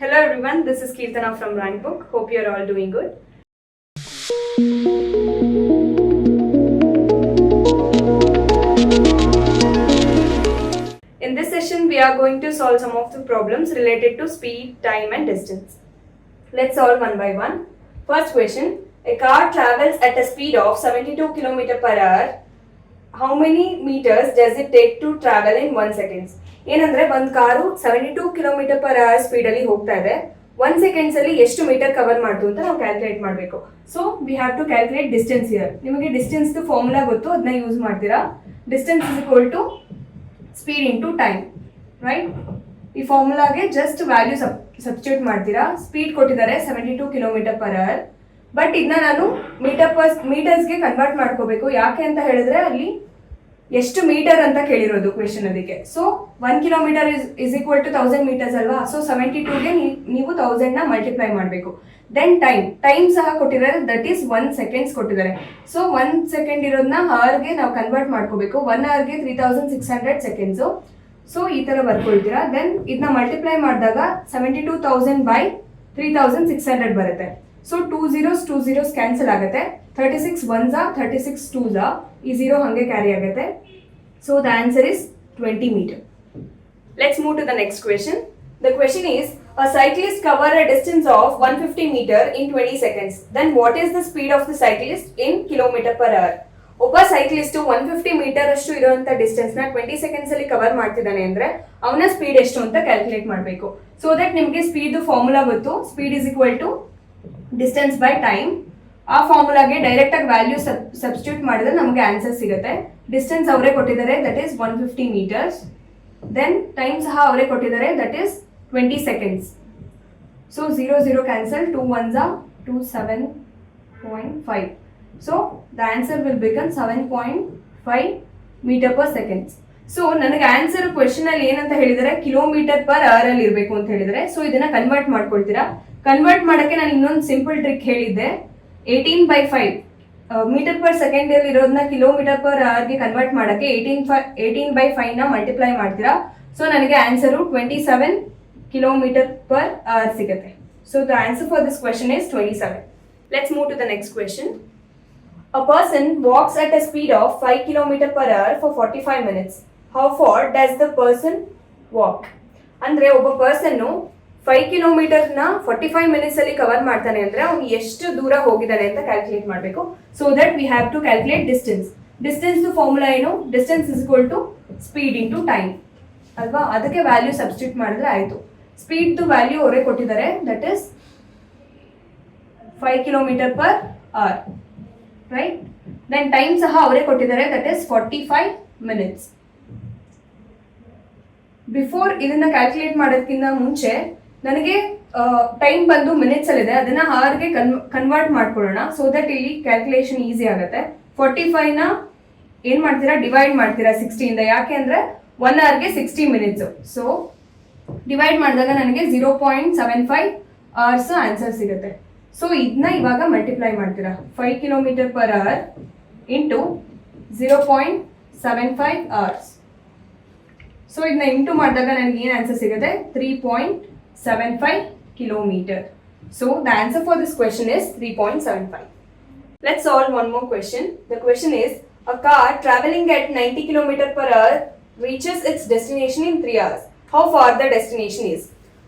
Hello everyone, this is Kirtana from Rankbook. Hope you are all doing good. In this session, we are going to solve some of the problems related to speed, time and distance. Let's solve one by one. First question, a car travels at a speed of 72 km per hour. How many meters does it take to travel in 1 seconds? ಏನಂದ್ರೆ ಒಂದು car 72 kilometre per hour speed ಅಲ್ಲಿ ಹೋಗ್ತಾ ಇದೆ. 1 seconds ಅಲ್ಲಿ ಎಷ್ಟು metre cover ಮಾಡ್ತು ಅಂತ ನಾವು ಕ್ಯಾಲ್ಕುಲೇಟ್ ಮಾಡಬೇಕು. So we have to calculate distance here. ನಿಮಗೆ ಡಿಸ್ಟೆನ್ಸ್ ಫಾರ್ಮುಲಾ ಗೊತ್ತು, ಅದನ್ನ ಯೂಸ್ ಮಾಡ್ತೀರಾ. Distance is equal to speed into time, right? ಈ ಫಾರ್ಮುಲಾಗೆ ಜಸ್ಟ್ ವ್ಯಾಲ್ಯೂ ಸಬ್ಸ್ಟಿಟ್ಯೂಟ್ ಮಾಡ್ತೀರಾ. ಸ್ಪೀಡ್ ಕೊಟ್ಟಿದ್ದಾರೆ 72 ಕಿಲೋಮೀಟರ್ ಪರ್ ಅವರ್, ಬಟ್ ಇದನ್ನ ನಾನು ಮೀಟರ್ಸ್ಗೆ ಕನ್ವರ್ಟ್ ಮಾಡ್ಕೋಬೇಕು. ಯಾಕೆ ಅಂತ ಹೇಳಿದ್ರೆ ಅಲ್ಲಿ ಎಷ್ಟು ಮೀಟರ್ ಅಂತ ಕೇಳಿರೋದು ಕ್ವೆಶನ್ ಅದಕ್ಕೆ. So 1 kilometre is equal to 1000 metres ಅಲ್ವಾ? ಸೊ 72ಗೆ ನೀವು 1000 ನ ಮಲ್ಟಿಪ್ಲೈ ಮಾಡಬೇಕು. ದೆನ್ ಟೈಮ್ ಸಹ ಕೊಟ್ಟಿದ್ದಾರೆ, ದಟ್ ಈಸ್ 1 ಸೆಕೆಂಡ್ಸ್ ಕೊಟ್ಟಿದ್ದಾರೆ. ಸೊ 1 ಸೆಕೆಂಡ್ ಇರೋದನ್ನ ಅವರ್ಗೆ ನಾವು ಕನ್ವರ್ಟ್ ಮಾಡ್ಕೋಬೇಕು. 1 ಅವರ್ಗೆ 3600 ಸೆಕೆಂಡ್ಸು. ಸೊ ಈ ತರ ಬರ್ಕೊಳ್ತೀರಾ. ದೆನ್ ಇದನ್ನ ಮಲ್ಟಿಪ್ಲೈ ಮಾಡಿದಾಗ 72,000 ಬೈ 3600 ಬರುತ್ತೆ. ಸೊ 2 zeros ಕ್ಯಾನ್ಸಲ್ ಆಗುತ್ತೆ. 36 1s 36 2s, ಈ 0 ಹಂಗೆ ಕ್ಯಾರಿ ಆಗುತ್ತೆ. So the answer is 20 metre. Let's move to the next question. The question is a cyclist cover a distance of 150 meter in 20 seconds. Then what is the speed of the cyclist in kilometer per hour? ಒಬ್ಬ cyclist 150 metre ಅಷ್ಟು ಇರುವಂತ distance ನ 20 seconds ಅಲ್ಲಿ cover ಮಾಡ್ತಿದ್ದಾನೆ ಅಂದ್ರೆ ಅವನ speed ಎಷ್ಟು ಅಂತ ಕ್ಯಾಲ್ಕುಲೇಟ್ ಮಾಡಬೇಕು. ಸೊ ದಟ್ ನಿಮಗೆ ಸ್ಪೀಡ್ ಫಾರ್ಮುಲಾ ಗೊತ್ತು. Speed is equal to distance by time. ಆ ಫಾರ್ಮುಲಾಗೆ ಡೈರೆಕ್ಟ್ ಆಗಿ ವ್ಯಾಲ್ಯೂ ಸಬ್ಸ್ಟಿಟ್ಯೂಟ್ ಮಾಡಿದ್ರೆ ನಮಗೆ ಆನ್ಸರ್ ಸಿಗುತ್ತೆ. ಡಿಸ್ಟೆನ್ಸ್ ಅವರೇ ಕೊಟ್ಟಿದ್ದಾರೆ, that is 150 metres. Then time ಸಹ ಅವರೇ ಕೊಟ್ಟಿದ್ದಾರೆ, that is 20 seconds. So 0 cancel, 2 1s 2, 7.5. So the answer will become 7.5 meter per second. So ನನಗೆ ಆನ್ಸರ್ ಕ್ವೆಶನ್ ಅಲ್ಲಿ ಏನಂತ ಹೇಳಿದರೆ ಕಿಲೋಮೀಟರ್ ಪರ್ ಅವರ್ ಅಲ್ಲಿ ಇರಬೇಕು ಅಂತ ಹೇಳಿದರೆ. ಸೊ ಇದನ್ನ ಕನ್ವರ್ಟ್ ಮಾಡ್ಕೊಳ್ತೀರಾ. ಕನ್ವರ್ಟ್ ಮಾಡಕ್ಕೆ ನಾನು ಇನ್ನೊಂದು ಸಿಂಪಲ್ ಟ್ರಿಕ್ ಹೇಳಿದ್ದೆ. 18/5 ಮೀಟರ್ ಪರ್ ಸೆಕೆಂಡ್ ಅಲ್ಲಿ ಇರೋದನ್ನ ಕಿಲೋಮೀಟರ್ ಪರ್ ಅವರ್ಗೆ ಕನ್ವರ್ಟ್ ಮಾಡಕ್ಕೆ 18/5 ನ ಮಲ್ಟಿಪ್ಲೈ ಮಾಡ್ತೀರಾ. ಸೊ ನನಗೆ answer 27 kilometer per hour sigate. So the answer for this question is 27. Let's move to the next question. A person walks at a speed of 5 km per hour for 45 minutes. How far does the person walk? ಅಂದ್ರೆ ಒಬ್ಬ person 5 kilometre ನ 45 minutes ಅಲ್ಲಿ cover ಮಾಡ್ತಾನೆ ಅಂದ್ರೆ ಅವ್ನು ಎಷ್ಟು ದೂರ ಹೋಗಿದ್ದಾನೆ ಅಂತ ಕ್ಯಾಲ್ಕುಲೇಟ್ ಮಾಡಬೇಕು. So that we have to calculate distance. Distance formula ಏನು? Distance is equal to speed into time ಅಲ್ವಾ? ಅದಕ್ಕೆ ವ್ಯಾಲ್ಯೂ ಸಬ್ಸ್ಟಿಟ್ಯೂಟ್ ಮಾಡಿದ್ರೆ ಆಯ್ತು. ಸ್ಪೀಡ್ ವ್ಯಾಲ್ಯೂ ಅವರೇ ಕೊಟ್ಟಿದ್ದಾರೆ, that is 5 kilometre per hour, right? Then time ಸಹ ಅವರೇ ಕೊಟ್ಟಿದ್ದಾರೆ, ದಟ್ ಇಸ್ 45 ಮಿನಿಟ್ಸ್. ಬಿಫೋರ್ ಇದನ್ನ ಕ್ಯಾಲ್ಕುಲೇಟ್ ಮಾಡೋದಕ್ಕಿಂತ ಮುಂಚೆ ನನಗೆ ಟೈಮ್ ಬಂದು ಮಿನಿಟ್ಸ್ ಅಲ್ಲಿ ಇದೆ, ಅದನ್ನ ಅವರ್ಗೆ ಕನ್ವರ್ಟ್ ಮಾಡ್ಕೊಳ್ಳೋಣ. ಸೊ ದಟ್ ಇಲ್ಲಿ ಕ್ಯಾಲ್ಕುಲೇಷನ್ ಈಸಿ ಆಗುತ್ತೆ. 45 ನ ಏನ್ ಮಾಡ್ತೀರಾ? ಡಿವೈಡ್ ಮಾಡ್ತೀರಾ 60 ಇಂದ. ಯಾಕೆ ಅಂದ್ರೆ 1 ಅವರ್ಗೆ 60 ಮಿನಿಟ್ಸ್. ಸೊ ಡಿವೈಡ್ ಮಾಡಿದಾಗ ನನಗೆ 0.75 ಅವರ್ಸ್ ಆನ್ಸರ್ ಸಿಗುತ್ತೆ. ಸೊ ಇದನ್ನ ಇವಾಗ ಮಲ್ಟಿಪ್ಲೈ ಮಾಡ್ತೀರಾ. 5 kilometre per hour into 0.75 hours. So ಇದನ್ನ ಇಂಟು ಮಾಡಿದಾಗ ನನಗೆ ಏನು ಆನ್ಸರ್ ಸಿಗುತ್ತೆ? 3.75 kilometre. So the answer for this question is 3.75. Let's solve one more question. The question is a car traveling at 90 km per hour reaches its destination in 3 hours. How far the destination is?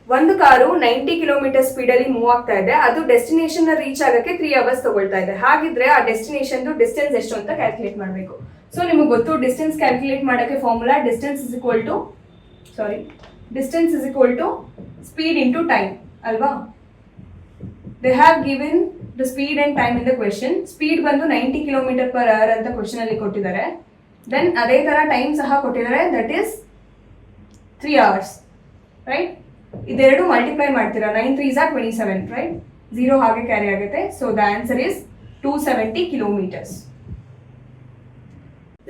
ಒಂದು car 90 kilometre speed ಅಲ್ಲಿ move ಆಗ್ತಾ ಇದೆ, ಅದು destination reach ಆಗಕ್ಕೆ 3 hours ತಗೊಳ್ತಾ ಇದೆ. ಹಾಗಿದ್ರೆ ಆ ಡೆಸ್ಟಿನೇಷನ್ ಡಿಸ್ಟೆನ್ಸ್ ಎಷ್ಟು ಅಂತ ಕ್ಯಾಲ್ಕುಲೇಟ್ ಮಾಡಬೇಕು. ಸೊ ನಿಮಗೆ ಗೊತ್ತು ಡಿಸ್ಟೆನ್ಸ್ ಕ್ಯಾಲ್ಕುಲೇಟ್ ಮಾಡಕ್ಕೆ formula distance is equal to speed into time ಅಲ್ವಾ? They have given the speed and time in the question. Speed ಬಂದು 90 ಕಿಲೋಮೀಟರ್ ಪರ್ ಅವರ್ ಅಂತ ಕ್ವೆಶನ್ ಅಲ್ಲಿ ಕೊಟ್ಟಿದ್ದಾರೆ. ದೆನ್ ಅದೇ ತರ ಟೈಮ್ ಸಹ ಕೊಟ್ಟಿದ್ದಾರೆ, ದಟ್ ಈಸ್ 3 hours, ರೈಟ್? ಇದೆರಡು ಮಲ್ಟಿಪ್ಲೈ ಮಾಡ್ತೀರಾ. 9 3s 27, ರೈಟ್? 0 ಹಾಗೆ ಕ್ಯಾರಿ ಆಗುತ್ತೆ. So the answer is 270 kilometers.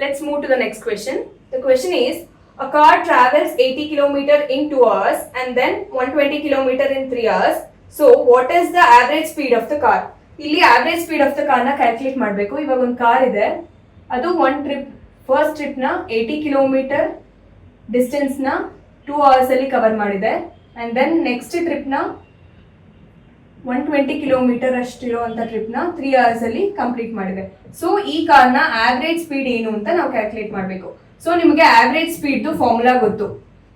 Let's move to the next question. The question is, a car travels 80 km in 2 hours and then 120 km in 3 hours. So what is the average speed of the car? ಇಲ್ಲಿ average speed of the car ನ calculate ಮಾಡಬೇಕು. ಇವಾಗ ಒಂದು car ಇದೆ, ಅದು first trip ನ 80 kilometre distance ನ 2 hours ಅಲ್ಲಿ ಕವರ್ ಮಾಡಿದೆ. ಆ್ಯಂಡ್ ದೆನ್ ನೆಕ್ಸ್ಟ್ ಟ್ರಿಪ್ನ 120 ಕಿಲೋಮೀಟರ್ ಅಷ್ಟಿರುವಂಥ ಟ್ರಿಪ್ನ 3 ಅವರ್ಸಲ್ಲಿ ಕಂಪ್ಲೀಟ್ ಮಾಡಿದೆ. ಸೊ ಈ ಕಾರ್ನ ಆವ್ರೇಜ್ ಸ್ಪೀಡ್ ಏನು ಅಂತ ನಾವು ಕ್ಯಾಲ್ಕುಲೇಟ್ ಮಾಡಬೇಕು. ಸೊ ನಿಮಗೆ ಆವ್ರೇಜ್ ಸ್ಪೀಡ್ದು ಫಾರ್ಮುಲಾ ಗೊತ್ತು,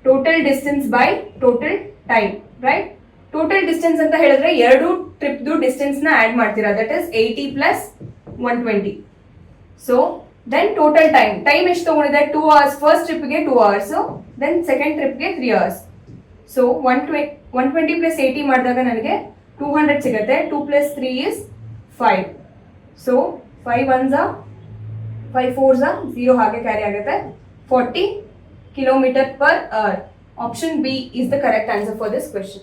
total distance by total time, right? Total distance ಅಂತ ಹೇಳಿದ್ರೆ ಎರಡು ಟ್ರಿಪ್ದು ಡಿಸ್ಟೆನ್ಸ್ನ ಆ್ಯಡ್ ಮಾಡ್ತೀರಾ, that is 80 plus 120. So then total time ಎಷ್ಟು ತೊಗೊಂಡಿದೆ? 2 ಅವರ್ಸ್. ಫಸ್ಟ್ ಟ್ರಿಪ್ಗೆ 2 ಅವರ್ಸ್, ದೆನ್ ಸೆಕೆಂಡ್ ಟ್ರಿಪ್ಗೆ 3 ಅವರ್ಸ್. ಸೊ 120 ಪ್ಲಸ್ 80 ಮಾಡಿದಾಗ ನನಗೆ 200 ಸಿಗುತ್ತೆ. 2 plus 3 is 5. So 5 1s 5 4s 0 ಹಾಗೆ ಕ್ಯಾರಿ ಆಗುತ್ತೆ. 40 kilometre per hour. Option B is the correct answer for this question.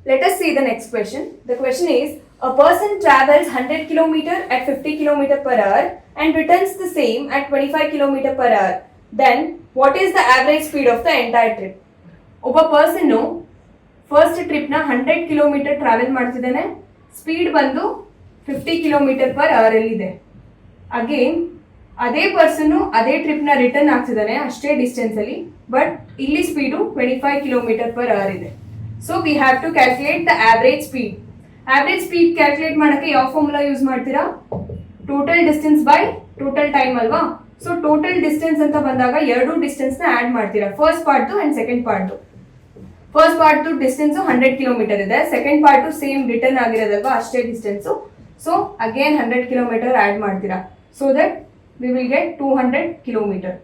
Let us see the next question. The question is, a person travels 100 km at 50 km per hour and returns the same at 25 km per hour. Then, what is the average speed of the entire trip? ಒಬ್ಬ ಪರ್ಸನ್ನು first ಟ್ರಿಪ್ನ 100 kilometre travel ಮಾಡ್ತಿದ್ದಾನೆ, speed ಬಂದು 50 kilometre per ಅವರಲ್ಲಿದೆ. Again ಅದೇ ಪರ್ಸನ್ನು ಅದೇ ಟ್ರಿಪ್ನ return ಆಗ್ತಿದ್ದಾನೆ ಅಷ್ಟೇ ಡಿಸ್ಟೆನ್ಸಲ್ಲಿ, but ಇಲ್ಲಿ speed 25 kilometre per hour ಇದೆ. So we have to calculate the average speed. Average speed calculate ಮಾಡೋಕ್ಕೆ ಯಾವ ಫಾರ್ಮುಲಾ ಯೂಸ್ ಮಾಡ್ತೀರಾ? Total distance by total time ಅಲ್ವಾ? ಸೊ ಟೋಟಲ್ ಡಿಸ್ಟೆನ್ಸ್ ಅಂತ ಬಂದಾಗ ಎರಡು ಡಿಸ್ಟೆನ್ಸ್ನ ಆ್ಯಡ್ ಮಾಡ್ತೀರಾ, ಫಸ್ಟ್ ಪಾರ್ಟ್ದು ಆ್ಯಂಡ್ ಸೆಕೆಂಡ್ ಪಾರ್ಟ್ದು. ಫಸ್ಟ್ ಪಾರ್ಟ್ದು ಡಿಸ್ಟೆನ್ಸು 100 ಕಿಲೋಮೀಟರ್ ಇದೆ, ಸೆಕೆಂಡ್ ಪಾರ್ಟು ಸೇಮ್ ರಿಟರ್ನ್ ಆಗಿರೋದಲ್ವಾ ಅಷ್ಟೇ distance. So again 100 kilometre add ಮಾಡ್ತೀರಾ, so that V will get 200 kilometre.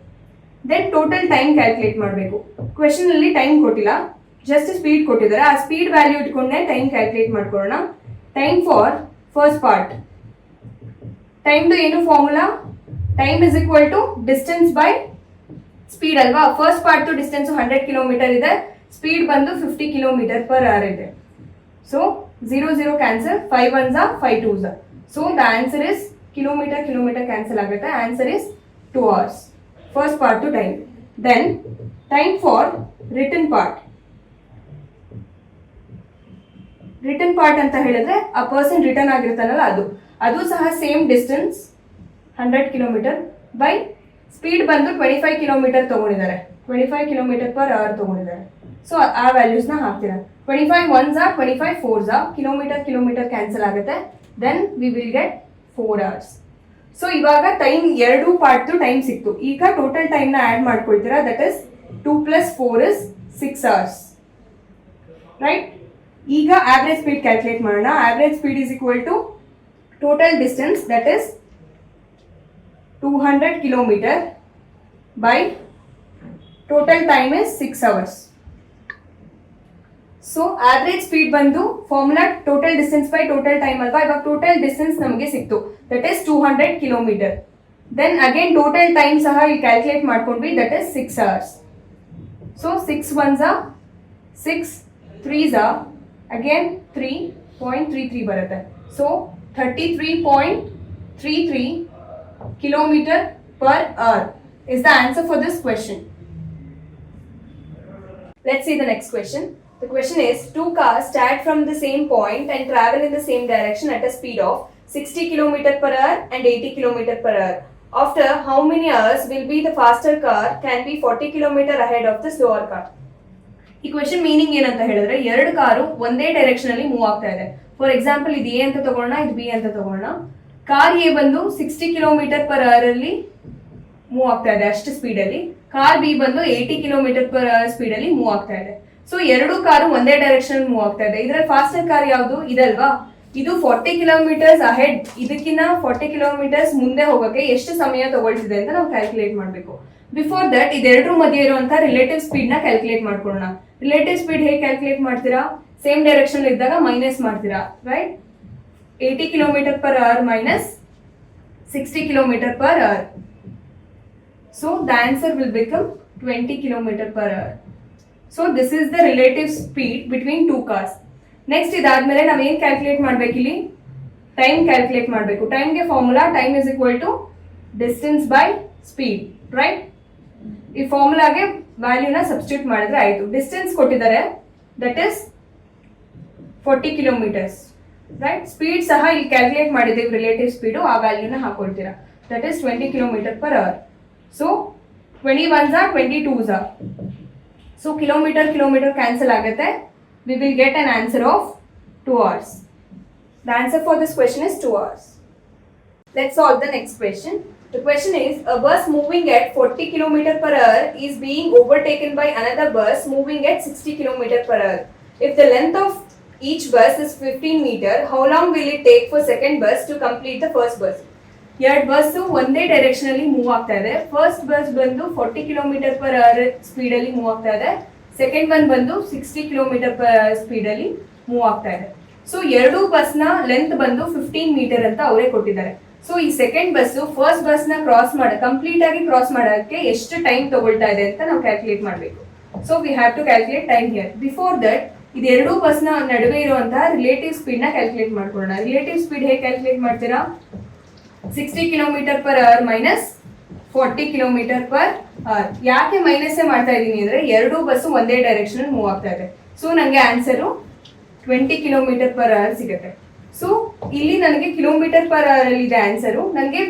Then total time calculate ಮಾಡಬೇಕು. ಕ್ವೆಶನಲ್ಲಿ ಟೈಮ್ ಕೊಟ್ಟಿಲ್ಲ, ಜಸ್ಟ್ ಸ್ಪೀಡ್ ಕೊಟ್ಟಿದ್ದಾರೆ. ಆ ಸ್ಪೀಡ್ ವ್ಯಾಲ್ಯೂ ಇಟ್ಕೊಂಡೆ ಟೈಮ್ ಕ್ಯಾಲ್ಕುಲೇಟ್ ಮಾಡ್ಕೊಳ್ಳೋಣ. ಟೈಮ್ ಫಾರ್ ಫಸ್ಟ್ ಪಾರ್ಟ್, ಟೈಮ್ದು ಏನು formula? Time is equal to distance by speed ಅಲ್ವಾ? ಫಸ್ಟ್ ಪಾರ್ಟ್ದು ಡಿಸ್ಟೆನ್ಸ್ 100 ಕಿಲೋಮೀಟರ್ ಇದೆ, ಸ್ಪೀಡ್ ಬಂದು 50 ಕಿಲೋಮೀಟರ್ ಪರ್ ಅವರ್ ಇದೆ. So 0 0 cancel, 5 1s 5 2s. So the answer is kilometre cancel ಆಗುತ್ತೆ. Answer is 2 hours. First part to time. Then time for return part. Return part ಅಂತ ಹೇಳಿದ್ರೆ ಆ person return ಆಗಿರ್ತಾನಲ್ಲ ಅದು ಸಹ same distance 100 kilometre by speed ಬಂದು 25 kilometre ತೊಗೊಂಡಿದ್ದಾರೆ, 25 kilometre per hour ತೊಗೊಂಡಿದ್ದಾರೆ. ಸೊ ಆ ವ್ಯಾಲ್ಯೂಸ್ನ ಹಾಕ್ತೀರಾ. 25 1s 25 4s, ಕಿಲೋಮೀಟರ್ ಕ್ಯಾನ್ಸಲ್ ಆಗುತ್ತೆ. Then we will get 4 hours. So ಇವಾಗ ಟೈಮ್ ಎರಡು ಪಾರ್ಟ್ದು ಟೈಮ್ ಸಿಕ್ತು. ಈಗ ಟೋಟಲ್ ಟೈಮ್ನ ಆ್ಯಡ್ ಮಾಡ್ಕೊಳ್ತೀರಾ, that is 2 plus 4 is 6 hours, right? ಈಗ ಆವ್ರೇಜ್ ಸ್ಪೀಡ್ ಕ್ಯಾಲ್ಕುಲೇಟ್ ಮಾಡೋಣ. Average speed is equal to total distance, that is 200 kilometre by total time is 6 hours. So average speed ಬಂದು formula total distance by total time ಅಲ್ವಾ? ಇವಾಗ total distance ನಮಗೆ ಸಿಕ್ತು, that is 200 kilometre. Then again total time ಸಹ ಇಲ್ಲಿ calculate ಮಾಡ್ಕೊಂಡ್ವಿ, that is 6 hours. So 6 1s 6, 3s again 3.33 ಬರುತ್ತೆ. So 33.33 kilometre per hour is the answer for this question. Let's see the next question. The question is, two cars start from the same point and travel in the same direction at a speed of 60 km per hour and 80 km per hour. After how many hours will be the faster car can be 40 km ahead of the slower car? ಈ question meaning ಏನಂತ ಹೇಳಿದ್ರೆ, ಎರಡು car ಒಂದೇ direction ಅಲ್ಲಿ move ಆಗ್ತಾ ಇದೆ. For example ಇದು A ಅಂತ ತಗೋಣ, ಇದು ಬಿ ಅಂತ ತಗೋಣ. ಕಾರ್ ಎ ಬಂದು 60 ಕಿಲೋಮೀಟರ್ ಪರ್ ಅವರ್ ಅಲ್ಲಿ ಮೂವ್ ಆಗ್ತಾ ಇದೆ ಅಷ್ಟು ಸ್ಪೀಡಲ್ಲಿ. ಕಾರ್ ಬಿ ಬಂದು 80 ಕಿಲೋಮೀಟರ್ ಪರ್ ಅವರ್ ಸ್ಪೀಡಲ್ಲಿ ಮೂವ್ ಆಗ್ತಾ ಇದೆ. ಸೊ ಎರಡು ಕಾರು ಒಂದೇ ಡೈರೆಕ್ಷನ್ ಮೂವ್ ಆಗ್ತಾ ಇದೆ. ಇದರಲ್ಲಿ ಫಾಸ್ಟರ್ ಕಾರ್ ಯಾವುದು? ಇದಲ್ವಾ? ಇದು 40 ಕಿಲೋಮೀಟರ್ಸ್ ಅಹೆಡ್, ಇದಕ್ಕಿಂತ 40 ಕಿಲೋಮೀಟರ್ಸ್ ಮುಂದೆ ಹೋಗೋಕೆ ಎಷ್ಟು ಸಮಯ ತಗೊಳ್ತಿದೆ ಅಂತ ನಾವು ಕ್ಯಾಲ್ಕುಲೇಟ್ ಮಾಡಬೇಕು. ಬಿಫೋರ್ ದಟ್ ಇದೆರಡರ ಮಧ್ಯೆ ಇರುವಂತಹ ರಿಲೇಟಿವ್ ಸ್ಪೀಡ್ ನ ಕ್ಯಾಲ್ಕುಲೇಟ್ ಮಾಡ್ಕೊಳ್ಳೋಣ. ರಿಲೇಟಿವ್ ಸ್ಪೀಡ್ ಹೇಗೆ ಕ್ಯಾಲ್ಕುಲೇಟ್ ಮಾಡ್ತೀರಾ? ಸೇಮ್ ಡೈರೆಕ್ಷನ್ ಇದ್ದಾಗ ಮೈನಸ್ ಮಾಡ್ತೀರಾ, right? 80 kilometre per hour minus 60 kilometre per hour. So the answer will become 20 kilometre per hour. So this is the relative speed between two cars. Next ಇದಾದ್ಮೇಲೆ ನಾವೇನು calculate ಮಾಡ್ಬೇಕಿಲ್ಲಿ? Time calculate ಮಾಡಬೇಕು. ಟೈಮ್ಗೆ formula time is equal to distance by speed, right? ಈ ಫಾರ್ಮುಲಾಗೆ ವ್ಯಾಲ್ಯೂನ substitute ಮಾಡಿದ್ರೆ ಆಯಿತು. ಡಿಸ್ಟೆನ್ಸ್ ಕೊಟ್ಟಿದ್ದಾರೆ, that is 40 kilometres, right? Speed ಸಹ ಇಲ್ಲಿ ಕ್ಯಾಲ್ಕುಲೇಟ್ ಮಾಡಿದ್ದೀವಿ, ರಿಲೇಟಿವ್ ಸ್ಪೀಡು, ಆ ವ್ಯಾಲ್ಯೂನ ಹಾಕೊಳ್ತೀರಾ, that is 20 kilometre per hour. So 21s 22s. So kilometre cancel ಆಗುತ್ತೆ. We will get an answer of 2 hours. The answer for this question is 2 hours. Let's solve the next question. The question is, a bus moving at 40 km per hour is being overtaken by another bus moving at 60 km per hour. If the length of each bus is 15 meter, how long will it take for second bus to complete the first bus? ಎರಡು bus ಒಂದೇ direction ಅಲ್ಲಿ move ಆಗ್ತಾ ಇದೆ. First bus ಬಂದು 40 km per hour speed ಅಲ್ಲಿ move ಆಗ್ತಾ ಇದೆ. Second one ಬಂದು 60 km per ಸ್ಪೀಡ್ ಅಲ್ಲಿ ಮೂವ್ ಆಗ್ತಾ ಇದೆ. ಸೊ ಎರಡು ಬಸ್ ನ ಲೆಂತ್ ಬಂದು 15 ಮೀಟರ್ ಅಂತ ಅವರೇ ಕೊಟ್ಟಿದ್ದಾರೆ. ಸೊ ಈ ಸೆಕೆಂಡ್ ಬಸ್ ಫಸ್ಟ್ ಬಸ್ ನ ಕಂಪ್ಲೀಟ್ ಆಗಿ ಕ್ರಾಸ್ ಮಾಡೋಕ್ಕೆ ಎಷ್ಟು ಟೈಮ್ ತಗೊಳ್ತಾ ಇದೆ ಅಂತ ನಾವು ಕ್ಯಾಲ್ಕುಲೇಟ್ ಮಾಡಬೇಕು. So we have to calculate time here. Before that ಇದೆರಡು ಬಸ್ ನ ನಡುವೆ ಇರುವಂತಹ ರಿಲೇಟಿವ್ ಸ್ಪೀಡ್ ನ ಕ್ಯಾಲ್ಕುಲೇಟ್ ಮಾಡ್ಕೊಳ್ಳೋಣ. ರಿಲೇಟಿವ್ ಸ್ಪೀಡ್ ಹೇಗೆ ಕ್ಯಾಲ್ಕುಲೇಟ್ ಮಾಡ್ತೀರಾ? 60 km per hour minus 40 km per hour. ಯಾಕೆ ಮೈನಸ್ ಮಾಡ್ತಾ ಇದ್ದೀನಿ ಅಂದ್ರೆ ಎರಡು ಬಸ್ ಒಂದೇ ಡೈರೆಕ್ಷನ್ ಮೂವ್ ಆಗ್ತಾ ಇದೆ. ಸೊ ನನಗೆ ಆನ್ಸರು 20 km per hour ಸಿಗುತ್ತೆ. ಸೊ ಇಲ್ಲಿ ನನಗೆ ಕಿಲೋಮೀಟರ್ ಪರ್ ಅವರ್ ಅಲ್ಲಿ ಇದೆ ಆನ್ಸರು. ನನಗೆ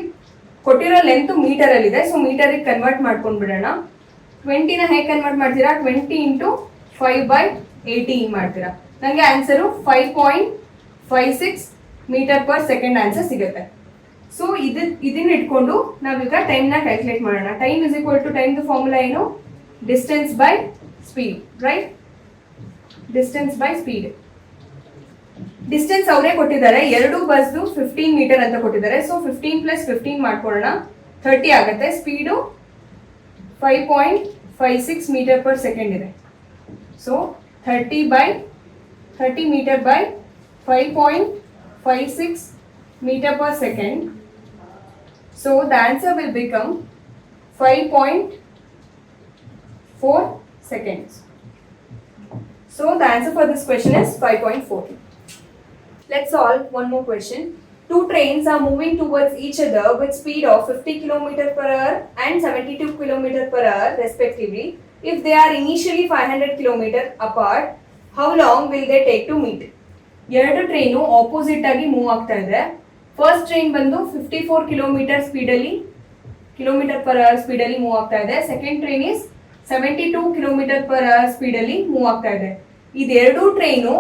ಕೊಟ್ಟಿರೋ ಲೆಂತ್ ಮೀಟರ್ ಅಲ್ಲಿ ಇದೆ. ಸೊ ಮೀಟರ್ ಕನ್ವರ್ಟ್ ಮಾಡ್ಕೊಂಡು ಬಿಡೋಣ. 20ನ ಹೇಗೆ ಕನ್ವರ್ಟ್ ಮಾಡ್ತೀರಾ? 20 ಇಂಟು 5/80 ಮಾಡ್ತೀರಾ. ನನಗೆ answer 5.56 metre per second answer ಸಿಗುತ್ತೆ. ಸೊ ಇದನ್ನ ಇಟ್ಕೊಂಡು ನಾವೀಗ ಟೈಮ್ನ ಕ್ಯಾಲ್ಕುಲೇಟ್ ಮಾಡೋಣ. Time is equal to time formula ಏನು? Distance by speed, right? Distance by speed. Distance ಅವರೇ ಕೊಟ್ಟಿದ್ದಾರೆ. ಎರಡು ಬಸ್ದು 15 ಮೀಟರ್ ಅಂತ ಕೊಟ್ಟಿದ್ದಾರೆ. ಸೊ 15 + 15 ಮಾಡ್ಕೊಳ್ಳೋಣ, 30 ಆಗುತ್ತೆ. ಸ್ಪೀಡು 5.56 ಮೀಟರ್ ಪರ್ ಸೆಕೆಂಡ್ ಇದೆ. So 30 metre by 5.56 meter per second. So the answer will become 5.4 seconds. So the answer for this question is 5.4. Let's solve one more question. Two trains are moving towards each other with speed of 50 km per hour and 72 km per hour respectively. If they are initially 500 km apart, how long will they take to meet? ಎರಡು train opposite ಆಗಿ move ಆಗ್ತಾ ಇದೆ. First train ಬಂದು 54 kilometre per hour ಸ್ಪೀಡಲ್ಲಿ move ಆಗ್ತಾ ಇದೆ. Second train is 72 km per hour ಸ್ಪೀಡಲ್ಲಿ move ಆಗ್ತಾ ಇದೆ. ಇದೆರಡು ಟ್ರೈನು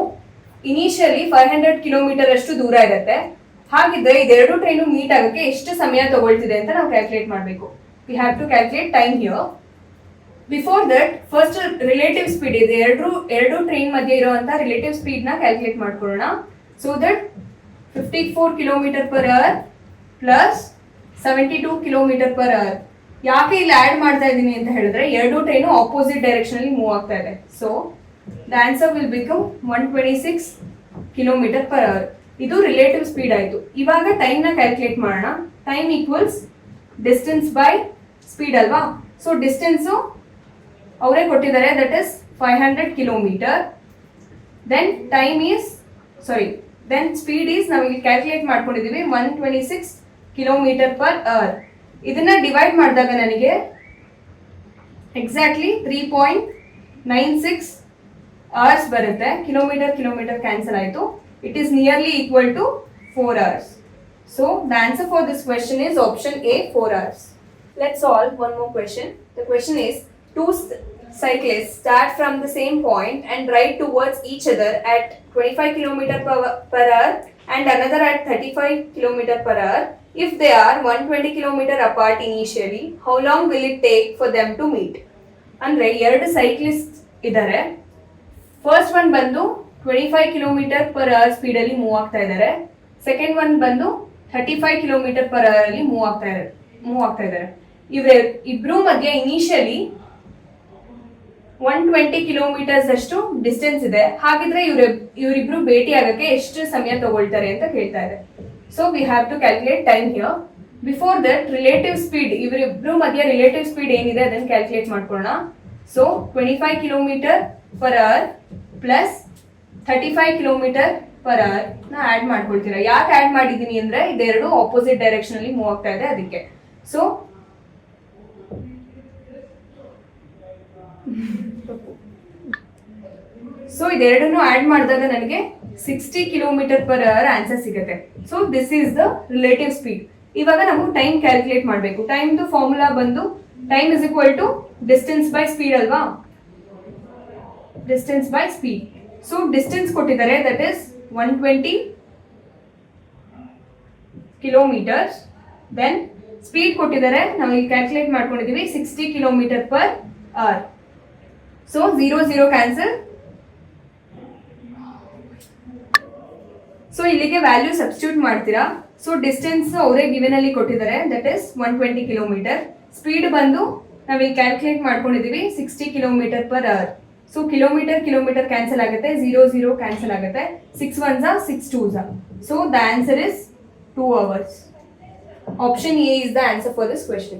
ಇನಿಷಿಯಲಿ 500 km ಅಷ್ಟು ದೂರ ಇರುತ್ತೆ. ಹಾಗಿದ್ರೆ ಇದೆರಡು ಟ್ರೈನು ಮೀಟ್ ಆಗೋಕ್ಕೆ ಎಷ್ಟು ಸಮಯ ತಗೊಳ್ತಿದೆ ಅಂತ ನಾವು ಕ್ಯಾಲ್ಕುಲೇಟ್ ಮಾಡಬೇಕು. We have to calculate time here. Before that first relative speed ಇದೆ, ಎರಡು ಟ್ರೈನ್ ಮಧ್ಯೆ ಇರುವಂತ ರಿಲೇಟಿವ್ ಸ್ಪೀಡ್ ನ ಕ್ಯಾಲ್ಕುಲೇಟ್ ಮಾಡ್ಕೊಳ್ಳೋಣ. So that 54 km per hour plus 72 km per hour. ಯಾಕೆ ಇಲ್ಲಿ ಆಡ್ ಮಾಡ್ತಾ ಇದ್ದೀನಿ ಅಂತ ಹೇಳಿದ್ರೆ ಎರಡು ಟ್ರೈನು ಆಪೋಸಿಟ್ ಡೈರೆಕ್ಷನ್ ಅಲ್ಲಿ ಮೂವ್ ಆಗ್ತಾ ಇದೆ. So the answer will become 126 km per hour. ಇದು ರಿಲೇಟಿವ್ ಸ್ಪೀಡ್ ಆಯಿತು. ಇವಾಗ ಟೈಮ್ ನ ಕ್ಯಾಲ್ಕುಲೇಟ್ ಮಾಡೋಣ. Time equals distance by speed ಅಲ್ವಾ? ಸೊ ಡಿಸ್ಟೆನ್ಸು ಅವರೇ ಕೊಟ್ಟಿದ್ದಾರೆ, that is 500 km. Then then speed is ನಾವೀಗ ಕ್ಯಾಲ್ಕುಲೇಟ್ ಮಾಡ್ಕೊಂಡಿದ್ದೀವಿ 126 km per hour. ಇದನ್ನ ಡಿವೈಡ್ ಮಾಡಿದಾಗ ನನಗೆ ಎಕ್ಸಾಕ್ಟ್ಲಿ 3.96 hours ಬರುತ್ತೆ. ಕಿಲೋಮೀಟರ್ ಕ್ಯಾನ್ಸಲ್ ಆಯಿತು. It is nearly equal to 4 hours. So the answer for this question is option A, 4 hours. Let's solve one more question. The question is, two cyclists start from the same point and ride towards each other at 25 km per hour and another at 35 km per hour. If they are 120 km apart initially, how long will it take for them to meet? ಅಂದ್ರೆ ಎರಡು cyclist ಇದ್ದಾರೆ. First one ಬಂದು 25 km per hour ಸ್ಪೀಡಲ್ಲಿ move ಆಗ್ತಾ ಇದ್ದಾರೆ. Second one ಬಂದು 35 km per hour ಅಲ್ಲಿ move ಆಗ್ತಾ ಇದ್ದಾರೆ. ಇಬ್ರು ಮಧ್ಯೆ ಇನಿಷಿಯಲಿ 120 ಕಿಲೋಮೀಟರ್ಸ್ ಅಷ್ಟು ಡಿಸ್ಟೆನ್ಸ್ ಇದೆ. ಹಾಗಿದ್ರೆ ಇವರಿಬ್ರು ಭೇಟಿ ಆಗಕ್ಕೆ ಎಷ್ಟು ಸಮಯ ತಗೊಳ್ತಾರೆ ಅಂತ ಕೇಳ್ತಾ ಇದೆ. So we have to calculate time here. Before that relative speed, ಇವರಿಬ್ರು ಮಧ್ಯೆ ರಿಲೇಟಿವ್ ಸ್ಪೀಡ್ ಏನಿದೆ ಅದನ್ನು ಕ್ಯಾಲ್ಕುಲೇಟ್ ಮಾಡ್ಕೊಳ್ಳೋಣ. So 25 km per hour plus 35 km per hour ನ ಆಡ್ ಮಾಡ್ಕೊಳ್ತೀರಾ. ಯಾಕೆ ಆಡ್ ಮಾಡಿದ್ದೀನಿ ಅಂದ್ರೆ ಇದೆರಡು ಆಪೋಸಿಟ್ ಡೈರೆಕ್ಷನ್ ಅಲ್ಲಿ ಮೂವ್ ಆಗ್ತಾ ಇದೆ ಅದಕ್ಕೆ. ಸೊ ಇದೆರಡನ್ನು ಆಡ್ ಮಾಡಿದಾಗ ನನಗೆ 60 km per hour ಆನ್ಸರ್ ಸಿಗುತ್ತೆ. So this is the relative speed. ಇವಾಗ ನಾವು ಟೈಮ್ ಕ್ಯಾಲ್ಕುಲೇಟ್ ಮಾಡಬೇಕು. ಟೈಮ್ದು ಫಾರ್ಮುಲಾ ಬಂದು time is equal to distance by speed ಅಲ್ವಾ? Distance by speed. So distance ಕೊಟ್ಟಿದ್ದಾರೆ, that is 120 kilometres. Then speed ಕೊಟ್ಟಿದ್ದಾರೆ, ನಾವು ಇಲ್ಲಿ ಕ್ಯಾಲ್ಕುಲೇಟ್ ಮಾಡ್ಕೊಂಡಿದ್ದೀವಿ 60 kilometre per hour. So 0 cancel. So ಇಲ್ಲಿಗೆ ವ್ಯಾಲ್ಯೂ ಸಬ್ಸ್ಟಿಟ್ಯೂಟ್ ಮಾಡ್ತೀರಾ. ಸೊ ಡಿಸ್ಟೆನ್ಸ್ ಅವರೇ ಗಿವನ್ ಅಲ್ಲಿ ಕೊಟ್ಟಿದ್ದಾರೆ, ದಟ್ ಇಸ್ 120 ಕಿಲೋಮೀಟರ್. ಸ್ಪೀಡ್ ಬಂದು ನಾವಿಲ್ಲಿ ಕ್ಯಾಲ್ಕುಲೇಟ್ ಮಾಡ್ಕೊಂಡಿದ್ದೀವಿ 60 kilometre per hour. So kilometre cancel ಆಗುತ್ತೆ, 0 ಕ್ಯಾನ್ಸಲ್ ಆಗುತ್ತೆ, 6 1s 6 2s. So the answer is 2 hours. Option A is the answer for this question.